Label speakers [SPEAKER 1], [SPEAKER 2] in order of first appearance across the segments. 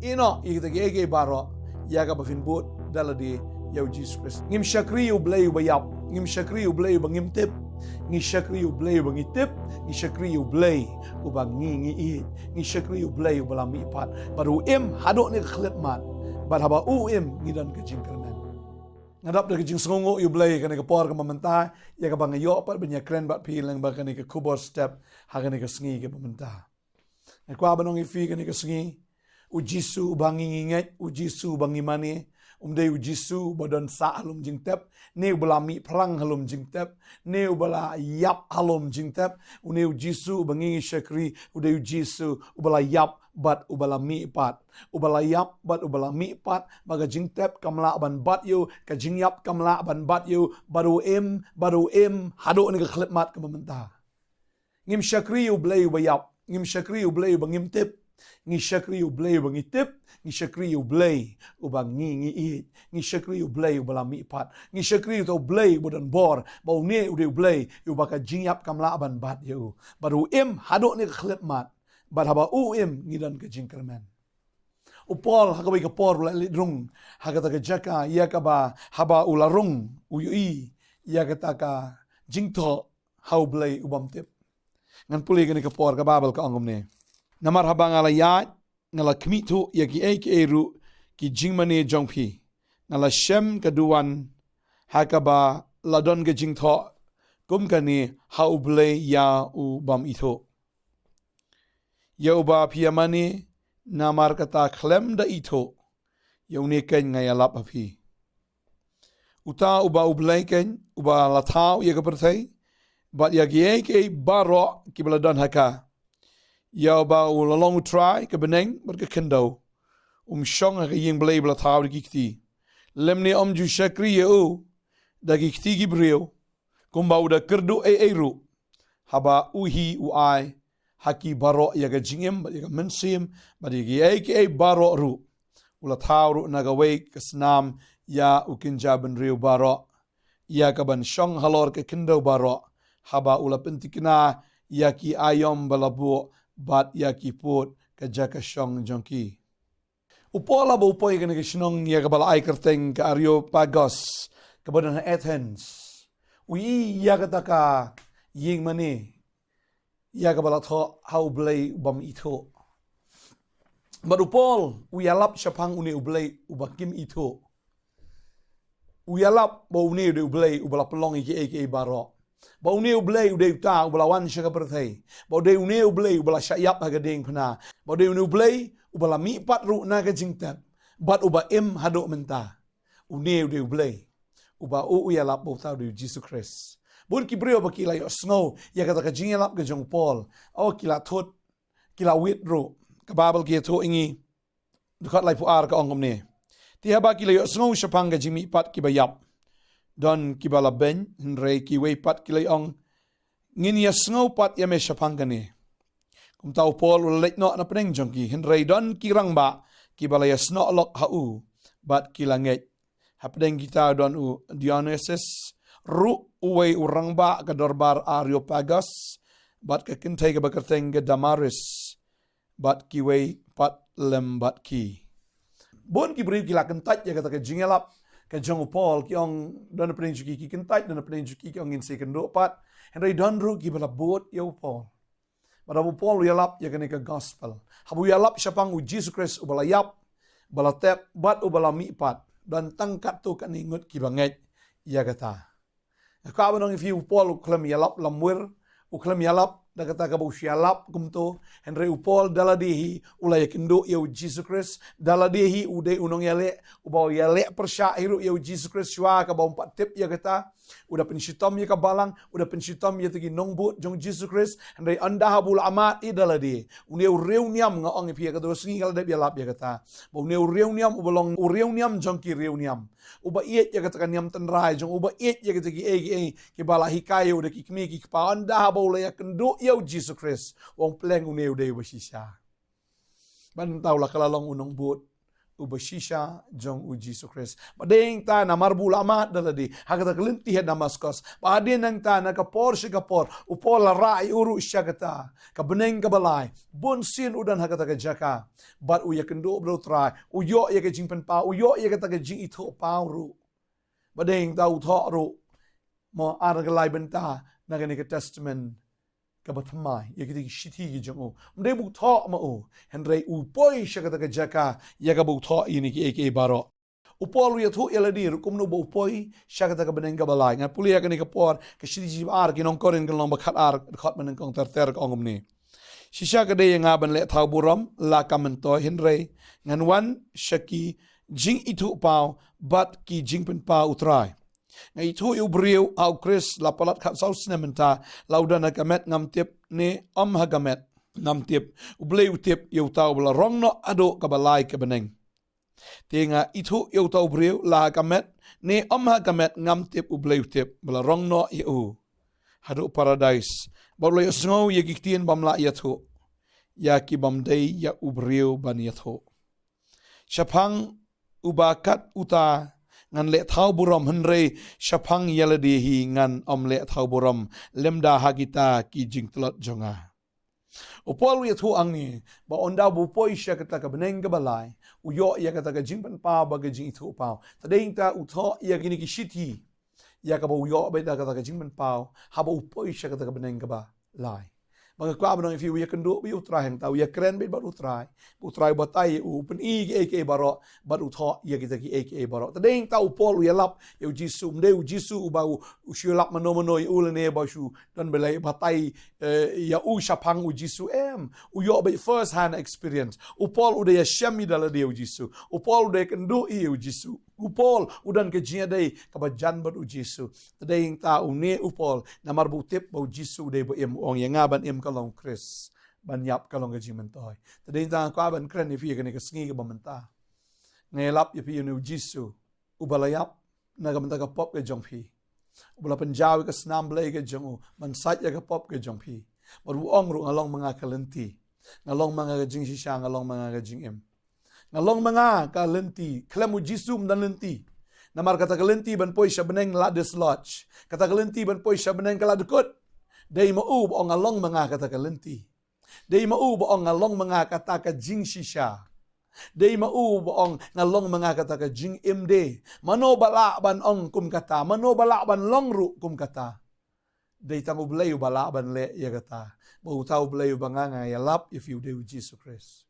[SPEAKER 1] ino ikitagi ege baro yaga bafin bot daladi yau Jesus Christ ngim shakri u blay bayap ngim shakri u blay bangim tip ngi shakri u blay bangi tip ngi shakri u blay u bang ngi ngi shakri u blay u balami pat baru hado ni khlep mat bad haba u ngi dan ke jingkermen ngadap de jing songo u blay kan ke por ke mamenta ya ka bang yo pat benya kren bat pilang ba kan ke khubor step ha kan ke sngi ke mamenta na kwa banong ifi kan ke sngi u jisu bangi nget u jisu bangi mani umdai u jisu badan sa halum jingtep ne belami perang halum jingtep ne bala yap halum jingtep une u jisu bangi shakri udai u jisu ubala yap bat ubala mi pat ubala yap bat ubala mi pat baga jingtep kamla ban bat yu ka jingyap kamla ban bat yu baru em hado ni ka khlep mat ka mamenta ngim shakri u blay bayap ngim shakri u blay bangim tip ngi shakri u blay bangi tip ngi shakri u blay u bang ngi shakri u blay u bala mi pat ngi shakri u blay bodan bor bau ne u de blay u baka jingyap kamla ban bat yu baru hado ni ka khlep mat bad haba ngi dan ka jingkermen upol hakabai ka por la lidrung hakata ka jaka ya ka ba haba ularung uyui ya ka taka jingtho hau blay u bam tip ngan puli ka ni ka por ka babel ka angom ne namar habang ala yat ngala kmitu yaki eru ki jingmane jongpi ngala shem kaduan hakaba ladon ge jingtho kumkani hauble ya u bam itho yauba piamani namar kata khlem da itho yaune ken ngayalap api uta uba ublay ken uba latau ya kaperthai bat yaki baro ki baladon haka yau ba ulalong try ke beneng berke kendo shong ke ying blay bla taw de gikti lemne ju shakri eu da gikti gibreo kumba uda kerdu ru haba uhi uai haki baro ya ga jingem ya ga mensim ba de baro ru ula taw ru naga we kesnam ya ukinja ben reu baro ya ka ban shong halor ke kendo baro haba ula pentikna ya ki ayom balabu bat yaki pot ka jaka shong jonki upola bo upoy ka Shillong ya ka bala kerteng ka Areopagus ka badan Athens ui ya ka taka ying mani ya ka bala tho how blay bam itho but upol uyalap syapang uni ublay ubakim itho uyalap bo uni de ublay ubala pelong iki baro ba uneu blay ude ta ubala wan shaka perthai ba ude uneu blay ubala syayap haga ding phana ba ude uneu blay ubala mi pat ru na ga jingtap bat uba hado menta uneu de blay uba uyalap bo ta de Jesus Christ bun ki brio ba ki la yo snow ya kata ka jingalap ga jong Paul o kila thot kila wit ru ka babel ki to ingi dukat lai pu ar ka ongom ne ti haba ki la yo snow syapang ga jimi pat ki bayap don kibala ben henrei kiwei pat kilai ong ngin ya snow pat ya me syapangani kum tau Paul ulek no na peneng jongki henrei don kirang ba kibala ya snow lok hau bat kilanget hapdeng kita don u Dionysus ru uwei urang ba ka dorbar Areopagus bat ka kintai ka bakerteng ke Damaris bat kiwei pat lem bat ki bon kibri kila kentat ya kata ke jingelap ka jong Paul ki ong don pening juki ki kentai don pening juki ki ong in second pat henry don ru ki bala bot yo Paul bada bu Paul yalap ya kene ka gospel habu yalap syapang u Jesus Christ u bala yap bala tep bat u bala mi pat dan tangkat tu kan ingut ki banget ya kata ka banong if you Paul klem yalap lamwir u klem yalap da kata ka bu yalap kumto henry u Paul daladehi ulay kendo yo Jesus Christ daladehi ude unong yale ubaw yale persya hiru yo Jesus Christ shwa ka baw pat tip ya kata udah pensitom ya ka balang udah pensitom ya tegi nongbut jong Jesus Christ henry anda habul amat i dalade une reuniam nga ong ipia ka dos ngi kala de yalap ya kata baw ne reuniam ubalong reuniam jong ki reuniam uba iet ya kata niam tenrai jong uba iet ya kata ki bala hikayo de ki kmi ki pa anda habaw la ya kendo yo Jesus Christ wong pleng uneu de wasisya ban taw la kalalong unong but ubashisha jong u Jesus Christ. Badeng ta na marbula amat daladi hagata kelinti head Damascus. Badeng nang ta na kapor sikapor upola rai uru syagata kabeneng kabalai bun sin udan hagata kejaka. But u yakendo bro try uyo ya kejingpen pa uyo ya kata kejing itu pauru. Badeng ta utho ru mo argalai benta na ke testament Nongthymmai ya kita shiti ki jango mde bu tho ma o henrei u poi shakata ka jaka ya ka bu tho ini ki eke baro upol ya thu eladi rukum no bu poi shakata ka beneng ka balai nga pulia ka ni ka por ka shiti ji ar ki nong korin ka long ba khat ar khat men kong ter ka ongom ni shisha ka de nga ban le thau buram la ka men to henrei ngan wan shaki jing itu pau bat ki jing pen pa utrai ngai thu yu briu au Chris la palat khat sau sinementa laudana kamet ngam tip ne hagamet ngam tip ubleu tip yu tau bla rong no ado kabalai ka beneng tinga itu yu tau briu la kamet ne hagamet ngam tip ubleu tip bla rong no yu hadu paradise bolo yo snow ye giktien bamla yathu ya ki bamdei ya ubriu ban yathu shapang ubakat uta ngan le thau buram henrei shapang yaladi hi ngan le thau buram lemda hagita ki jingtlot jonga upol wi thu angi ba onda bu poi shakata ka beneng ka balai uyo ya kata ka jingpan pa ba ka jing thu pa tadeng ta utho ya kini ki shiti ya ka ba uyo ba da kata ka jingpan pa ha ba upoi shakata ka beneng ka ba lai Bang kwa banong ifi ya kendo bi utrai hang tau ya kren bi bat utrai batai u pen i eke baro bat utho ya kita ki eke baro tadeng tau pol ya lap ya jisu mde u jisu u bau u shilap mano u lene ba shu dan belai batai ya u shapang u jisu u yo ba first hand experience u pol u de ya shami dala de u jisu u pol de kendo i u jisu u pol udan ke jia dei ka ba jan bat u jisu tadeng tau ne u pol na marbu tip ba u jisu de ba ong ya ngaban kalong Chris banyap kalong gaji mentoy tadeng ta kwa ban kren ifi ka ni ka sngi ka bamenta ngelap ifi nu jisu ubalayap na ka menta ka pop ka jongpi ubala panjawi ka snam blay ka jongu man sat ya ka pop ka jongpi baru ong ru ngalong mga kalenti ngalong mga gajing shisha ngalong mga gajing em ngalong mga kalenti klemu jisu mdan lenti namar kata kalenti ban poi shabeneng la dislodge kata kalenti ban poi shabeneng kala dekut Dei mau ba ngalong mga kata kalenti. Dei mau ba ngalong mga kata ka jing shisha. Dei mau ba ngalong mga kata ka jing imde. Mano bala ban ong kum kata. Mano bala ban longru kum kata. Dei tangu blayu bala ban le ya kata. Bau tau blayu banganga ya lap if you do Jesus Christ.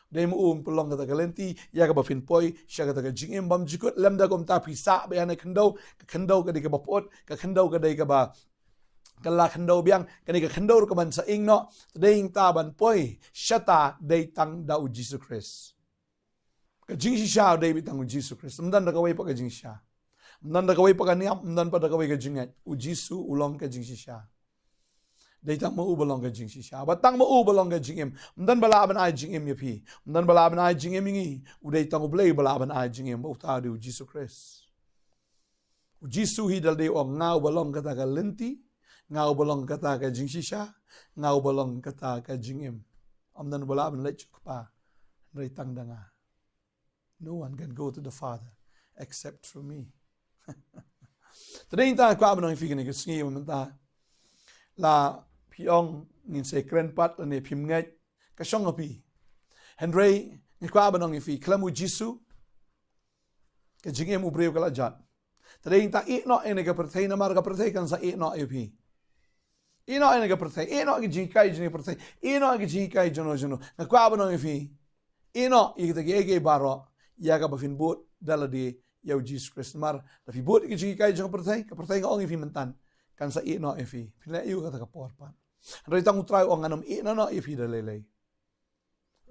[SPEAKER 1] Dei mau pelong kata kalenti ya ka ba finpoi sya kata ka jing im bam jikut lem da kom ta pisa be ana kendo ka di ka bapot ka kendo ka dei ka ba kala kendo biang kani ka kendo ka ban sa ing no tadeng taban poi shata day tang da u Jesus Christ ka jing sha day bitang u Jesus Christ mdan da kawai pa ka jing sha mdan da kawai pa ka niam mdan pa da kawai ka jing u Jesus ulong ka jing sha day tang mo u balong ka jing sha batang mo u balong ka jing em mdan bala ban ai jing em yapi mdan bala ban ai jing em ngi u day tang u blay bala ban ai jing em u ta du Jesus Christ u Jesus hi dal day o ngau balong ka ta ka lenti ngau bolong kata ka jing shisha ngau bolong kata ka jing em amdan bola ban lech pa rei tang danga no one can go to the Father except through me tadeng ta kwa ban fi ni ka sngi menta la piong ngin se kren pat la ne phim ngai ka shong api henrei ni kwa ban fi klamu jisu ka jing em ubreu kala jat tadeng ta i no ene ka perthai na mar ka perthai kan sa i no api ino ene ka perthai ino ki jinkai jini perthai ino ki jinkai jono na kwa bano fi ino ikita ki baro ya ka bafin bot dala di yau Jesus Christ mar da fi bot ki jinkai jono perthai ka perthai ngong fi mentan kan sa ino fi pila yu kata ka porpan rai tang utrai ong anom ino no fi dalele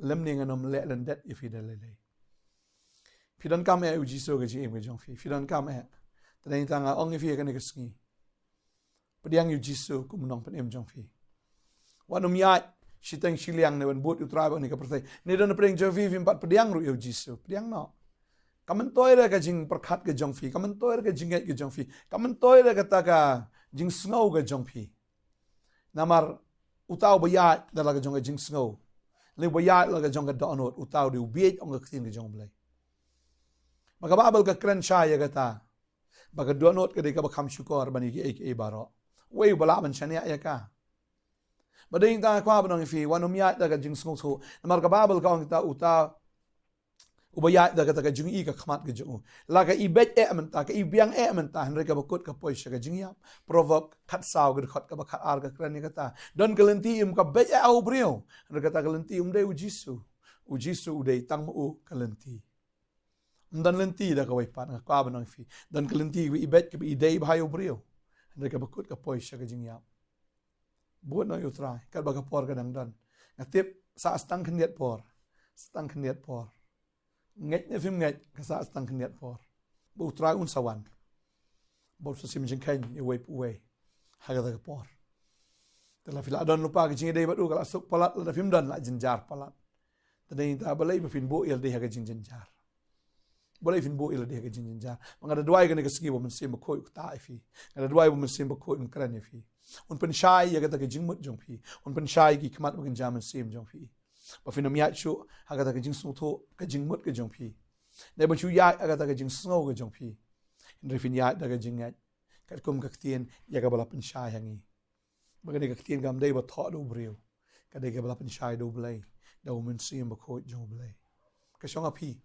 [SPEAKER 1] lem ni nganom le lendet fi dalele pidan kam e Jesus ka ji em ka jong fi pidan kam e tadeng tang ong fi ka ni ka sngi Padiang yu jisu ku menong pen em jong fi. Wanum yai siteng Shillong ne wan bot utrai ni ka perthai. Ni dan preng jong fi pat padiang ru yu jisu. Padiang no. Kamen toy ka jing perkhat ka jong fi. Kamen toy ka jingai ka jong fi. Kamen toy ka ta ka jing snow ka jong fi. Namar utau bayat dala ka jong ka jing snow. Le bayat la ka jong ka donot utau di ubiet ong ka ktin ka jong blai. Baka babal ka kren shaya kata. Baka dua not ka deka bakam syukur bani ki baro. Wei bala man shania ya ka. Bading ta kwa banong fi wanom ya daga jing sung so. Namar ka babal ka kita uta ubaya daga daga jing ka khamat ka jung. La ka ibet menta ka ibiang menta henre ka bakut ka poisha ka jing ya. Provoke khat saw ka khot ka bakhat ar ka kren kata. Don kalenti ka bet au brio. Henre kata kalenti de ujisu. Ujisu udai tang mu kalenti. Dan lenti dah kawai pat ngak kwa banang fi. Dan kalenti wi ibet ka idei bhayo brio. Henre ka bakut ka poisha ka jing ya. Buat no you try. Kat baga por ka dang dan. Ngatip sa astang keniat por. Stang keniat por. Nget ne film nget ka sa astang keniat por. Bu try un sawan. Bo so sim jing kain ye wei puwe. Haga da por. Tela fila don lupa ka jing dei badu kala sok palat la film dan la jenjar palat. Tadai ta balai ba fin bo il dei haga jing jenjar. Boleh fin bo il dei haga jing jenjar. Mangada duai ka ne ka sigi bo men sim ko ta fi. Ngada duai bo men sim ko in kran fi. Un pensyai ya kata ke jing mut jong pi. Un pensyai ki kemat bagan jaman sim jong pi. Ba fin miat shu ha kata ke jing sung tho ke jing mut ke jong pi. Ne ba chu ya kata ke jing snow ke jong pi. Ndri fin ya da ke jing ngat. Kat kum ka tien ya ka bala pensyai hangi. Bagan ka tien gam dei ba tho do brio. Ka dei ka bala pensyai do blai. Da men sim ba ko jong blai. Ka shonga pi.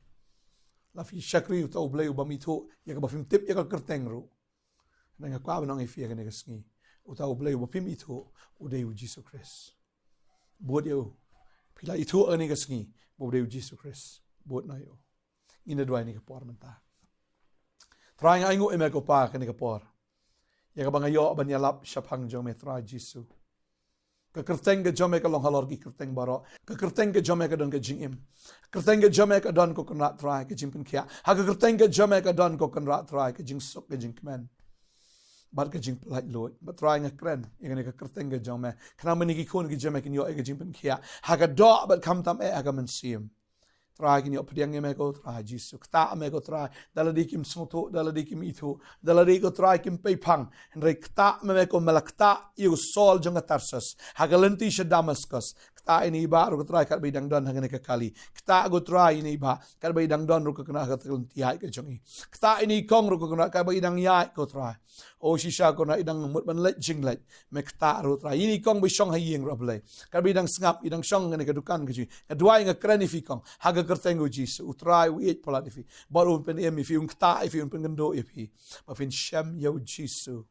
[SPEAKER 1] La fi shakri u to blai u ba mi tho ya ka ba fin tip ya ka kerteng ru. Nang ka ba nang i fi ka ne ka sngi. Utau blai wa pim itu udai Jesus Christ. Buat yo. Pila itu ani ka sngi bo udai Jesus Christ. Buat na yo. Ina dua ni ka por menta. Try nga ingo eme ko pa ka ni ka por. Ya ka bang yo ban yalap shapang jome try Jesus. Ka kerteng ka jome ka long halor ki kerteng baro. Ka kerteng ka jome ka don ka jingim. Kerteng ka jome ka don ko kan try ka jingpen kia. Ha ka kerteng ka jome ka don ko kan try ka jing sok ka jing kmen. Bat ka jing pelaj loy, bat try nga kren, yang ka kerteng ka jong me, kana meniki kun ki jame kin yo ka jing pen kia, ha ka do bat kam tam ha ka men sim. Try kin yo pediang me ko try Jesus, kta me ko try, dala di kim smuto, dala di kim itu, dala di ko try kim pe pang, henry kta me ko melakta yo sol jong Tarsus, ha ka lenti sha Damascus, kta ini ba ro ko try kat bidang don hangane ka kali, kta go try ini ba, kat bidang don ro ko kana ka lenti hai ka jongi, kta ini kong ro ko kana ka bidang yai ko try. O shisha ko na idang mut ban let jing let mek ta ro tra ini kong bi shong ha yeng ro blai ka bi dang ngap idang shong ne ka dukan ka ji ka duai nga krani fi kong ha ga kertengo jis utrai wi et pola fi bar un pen em fi un ta fi un pen gando e fi ba fin shem yo jisu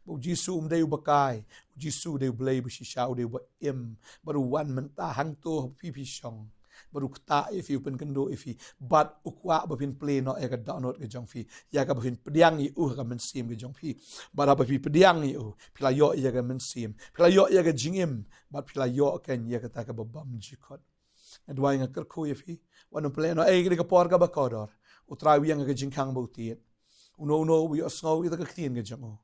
[SPEAKER 1] bo jisu dei bakai jisu dei blai bu shisha dei ba em baru wan men ta hang to fi shong baru kta ifi upen kendo ifi bat ukwa bapin play no ya ka download ke jong fi ya ka bapin pediang i ka men sim ke jong fi bara bapi pediang i pila yo ya ka men sim pila yo ya ka jingim bat pila yo ken ya ka ta ka babam jikot adwai nga ker ko ifi wanu play no ke ka por ka ba kodor utra wi nga ka jingkang bo ti uno wi osngo wi ka ktien ke jong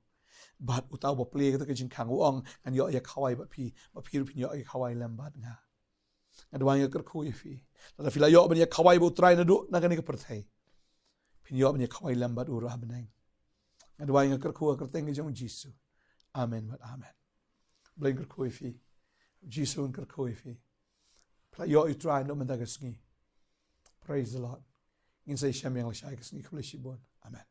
[SPEAKER 1] bat utaw ba play ka jingkang ong an yo ya khawai ba pi pin yo ya khawai lambat nga adwai nga ker ko ifi la fila yo ban ya khawai bo try na do na ka ni ka perthai pin yo ban ya khawai lambat u ra banang adwai nga ker ko ker teng jong jisu amen but amen bleng ker ko ifi jisu ker ko ifi pla yo I try no man da ka sngi praise the Lord in say shem yang la shai ka sngi khule shibon amen